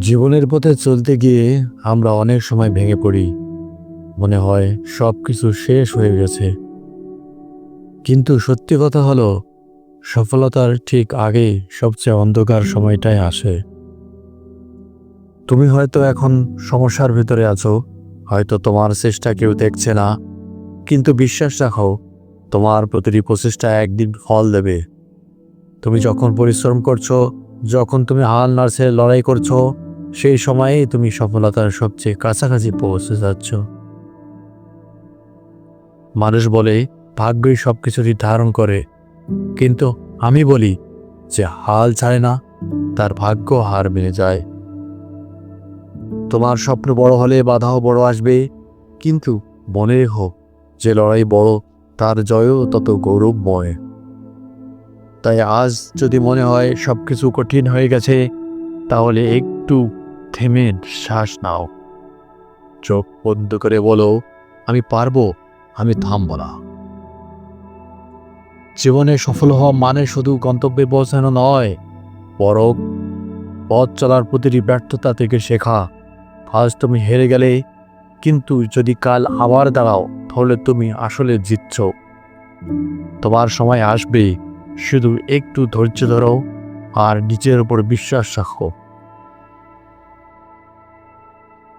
জীবনের পথে চলতে গিয়ে আমরা অনেক সময় ভেঙে পড়ি। মনে হয় সব কিছু শেষ হয়ে গেছে। কিন্তু সত্যি কথা হলো, সফলতার ঠিক আগেই সবচেয়ে অন্ধকার সময়টাই আসে। তুমি হয়তো এখন সমস্যার ভিতরে আছো, হয়তো তোমার চেষ্টা কেউ দেখছে না, কিন্তু বিশ্বাস রাখো, তোমার প্রতিটি প্রচেষ্টা একদিন ফল দেবে। তুমি যখন পরিশ্রম করছো, যখন তুমি হাল না ছেড়ে লড়াই করছো, সেই সময়েই তুমি সফলতার সবচেয়ে কাছাকাছি পৌঁছে যাচ্ছ। মানুষ বলে ভাগ্যই সবকিছু নির্ধারণ করে, কিন্তু আমি বলি যে হাল ছাড়ে না, তার ভাগ্য হার মেনে যায়। তোমার স্বপ্ন বড় হলে বাধাও বড় আসবে, কিন্তু মনে রেখো, যে লড়াই বড়, তার জয়ও তত গৌরবময়। তাই আজ যদি মনে হয় সবকিছু কঠিন হয়ে গেছে, তাহলে একটু থেমে শ্বাস নাও। চোখ বন্ধ করে বলো, আমি পারবো, আমি থামব না। জীবনে সফল হওয়া মানে শুধু গন্তব্যে পৌঁছানো নয়, বরং পথ চলার প্রতিটি ব্যর্থতা থেকে শেখা। আজ তুমি হেরে গেলে, কিন্তু যদি কাল আবার দাঁড়াও, তাহলে তুমি আসলে জিতছ। তোমার সময় আসবে, শুধু একটু ধৈর্য ধরো আর নিজের উপর বিশ্বাস রাখো।